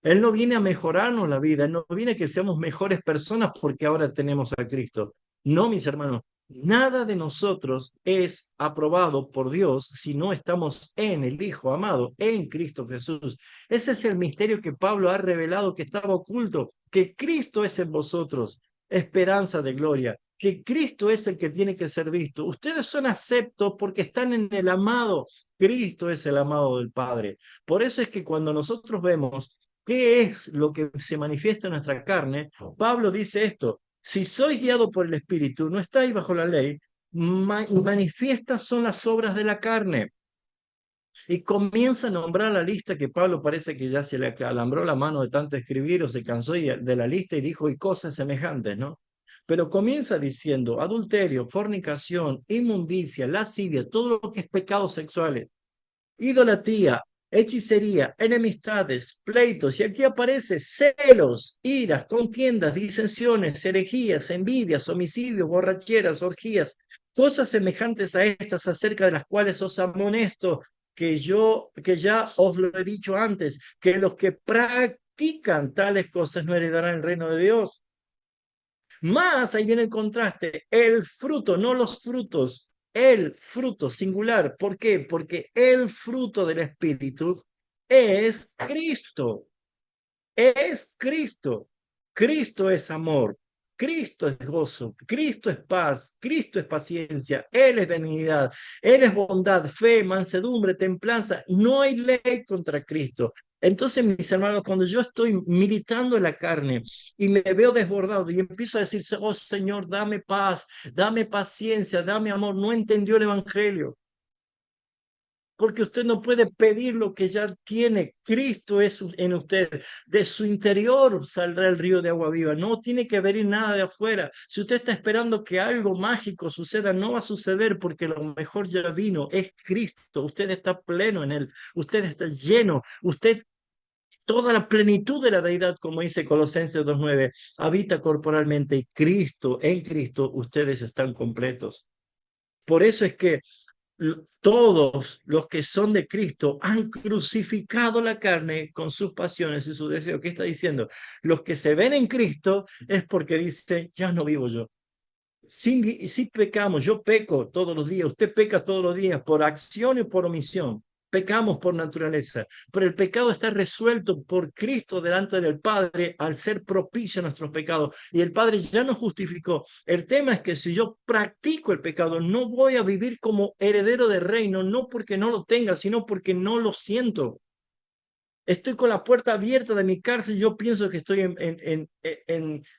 Él no viene a mejorarnos la vida, Él no viene a que seamos mejores personas porque ahora tenemos a Cristo. No, mis hermanos, nada de nosotros es aprobado por Dios si no estamos en el Hijo amado, en Cristo Jesús. Ese es el misterio que Pablo ha revelado que estaba oculto, que Cristo es en vosotros, esperanza de gloria, que Cristo es el que tiene que ser visto. Ustedes son aceptos porque están en el amado. Cristo es el amado del Padre. Por eso es que cuando nosotros vemos qué es lo que se manifiesta en nuestra carne, Pablo dice esto: si sois guiado por el Espíritu, no estáis bajo la ley, y manifiestas son las obras de la carne. Y comienza a nombrar la lista que Pablo parece que ya se le acalambró la mano de tanto escribir o se cansó de la lista y dijo, y cosas semejantes, ¿no? Pero comienza diciendo adulterio, fornicación, inmundicia, lascivia, todo lo que es pecados sexuales, idolatría, hechicería, enemistades, pleitos, y aquí aparece celos, iras, contiendas, disensiones, herejías, envidias, homicidios, borracheras, orgías, cosas semejantes a estas acerca de las cuales os amonesto, que ya os lo he dicho antes, que los que practican tales cosas no heredarán el reino de Dios. Más, ahí viene el contraste, el fruto, no los frutos, el fruto singular. ¿Por qué? Porque el fruto del Espíritu es Cristo. Es Cristo. Cristo es amor. Cristo es gozo. Cristo es paz. Cristo es paciencia. Él es benignidad. Él es bondad, fe, mansedumbre, templanza. No hay ley contra Cristo. Entonces, mis hermanos, cuando yo estoy militando en la carne y me veo desbordado y empiezo a decir, oh Señor, dame paz, dame paciencia, dame amor, no entendió el Evangelio. Porque usted no puede pedir lo que ya tiene. Cristo es en usted. De su interior saldrá el río de agua viva. No tiene que venir nada de afuera. Si usted está esperando que algo mágico suceda, no va a suceder porque lo mejor ya vino. Es Cristo. Usted está pleno en Él. Usted está lleno. Usted, toda la plenitud de la deidad, como dice Colosenses 2:9, habita corporalmente. Y Cristo, en Cristo, ustedes están completos. Por eso es que todos los que son de Cristo han crucificado la carne con sus pasiones y sus deseos. ¿Qué está diciendo? Los que se ven en Cristo es porque dice, ya no vivo yo. Si pecamos, yo peco todos los días, usted peca todos los días por acción y por omisión. Pecamos por naturaleza, pero el pecado está resuelto por Cristo delante del Padre al ser propicio a nuestros pecados. Y el Padre ya nos justificó. El tema es que si yo practico el pecado, no voy a vivir como heredero del reino, no porque no lo tenga, sino porque no lo siento. Estoy con la puerta abierta de mi cárcel, yo pienso que estoy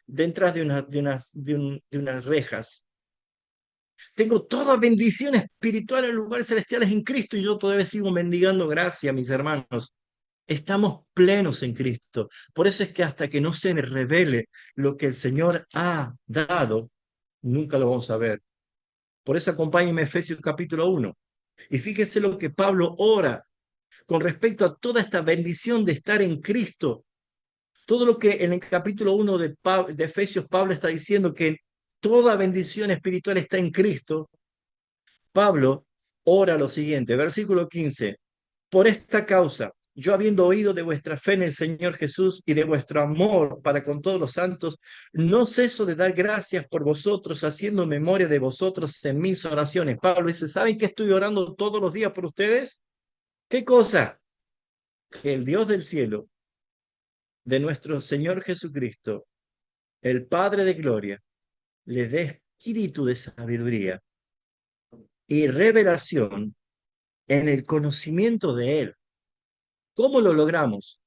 detrás de unas rejas. Tengo toda bendición espiritual en lugares celestiales en Cristo y yo todavía sigo mendigando gracia, mis hermanos. Estamos plenos en Cristo. Por eso es que hasta que no se revele lo que el Señor ha dado, nunca lo vamos a ver. Por eso acompáñenme a Efesios capítulo 1. Y fíjense lo que Pablo ora con respecto a toda esta bendición de estar en Cristo. Todo lo que en el capítulo 1 de Efesios Pablo está diciendo que toda bendición espiritual está en Cristo. Pablo ora lo siguiente, versículo 15, por esta causa, yo habiendo oído de vuestra fe en el Señor Jesús y de vuestro amor para con todos los santos, no ceso de dar gracias por vosotros, haciendo memoria de vosotros en mis oraciones. Pablo dice, ¿saben que estoy orando todos los días por ustedes? ¿Qué cosa? Que el Dios del cielo, de nuestro Señor Jesucristo, el Padre de gloria, les dé espíritu de sabiduría y revelación en el conocimiento de Él. ¿Cómo lo logramos?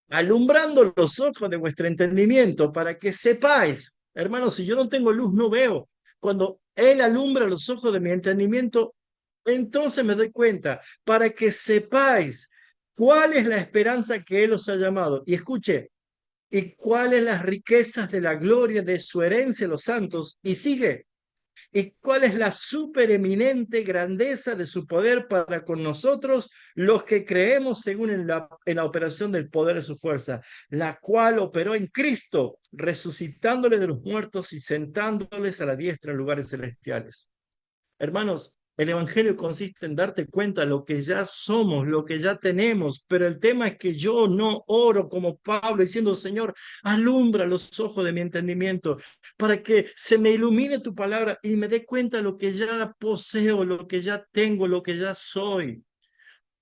Alumbrando los ojos de vuestro entendimiento para que sepáis, hermanos, si yo no tengo luz, no veo. Cuando Él alumbra los ojos de mi entendimiento, entonces me doy cuenta, para que sepáis cuál es la esperanza que Él os ha llamado. Y escuche, y cuáles las riquezas de la gloria de su herencia, los santos. Y sigue, ¿Y cuál es la supereminente grandeza de su poder para con nosotros, los que creemos según en la operación del poder de su fuerza, la cual operó en Cristo, resucitándole de los muertos y sentándoles a la diestra en lugares celestiales? Hermanos, el Evangelio consiste en darte cuenta de lo que ya somos, lo que ya tenemos, pero el tema es que yo no oro como Pablo diciendo, Señor, alumbra los ojos de mi entendimiento para que se me ilumine tu palabra y me dé cuenta de lo que ya poseo, lo que ya tengo, lo que ya soy.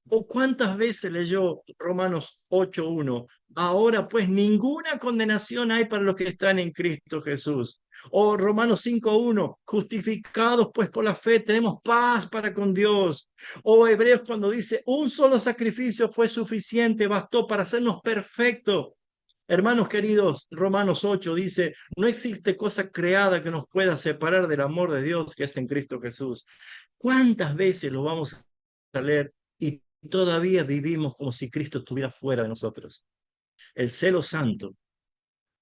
¿O cuántas veces leyó Romanos 8:1? Ahora pues ninguna condenación hay para los que están en Cristo Jesús. O Romanos 5:1, justificados pues por la fe tenemos paz para con Dios. O Hebreos cuando dice, un solo sacrificio fue suficiente, bastó para hacernos perfectos. Hermanos queridos, Romanos 8 dice, no existe cosa creada que nos pueda separar del amor de Dios que es en Cristo Jesús. ¿Cuántas veces lo vamos a leer y todavía vivimos como si Cristo estuviera fuera de nosotros? El celo santo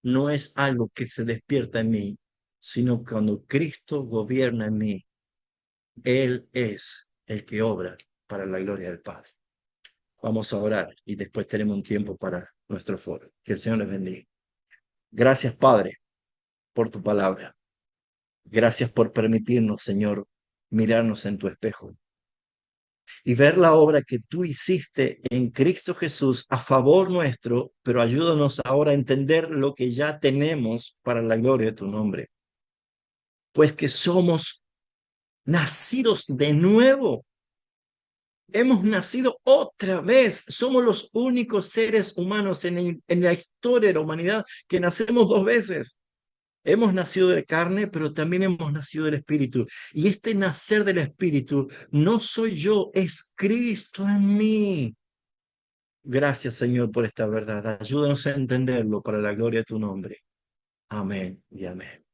no es algo que se despierta en mí, sino cuando Cristo gobierna en mí. Él es el que obra para la gloria del Padre. Vamos a orar y después tenemos un tiempo para nuestro foro. Que el Señor les bendiga. Gracias, Padre, por tu palabra. Gracias por permitirnos, Señor, mirarnos en tu espejo y ver la obra que tú hiciste en Cristo Jesús a favor nuestro, pero ayúdanos ahora a entender lo que ya tenemos para la gloria de tu nombre, pues que somos nacidos de nuevo. Hemos nacido otra vez. Somos los únicos seres humanos en la historia de la humanidad que nacemos dos veces. Hemos nacido de carne, pero también hemos nacido del Espíritu. Y este nacer del Espíritu no soy yo, es Cristo en mí. Gracias, Señor, por esta verdad. Ayúdanos a entenderlo para la gloria de tu nombre. Amén y amén.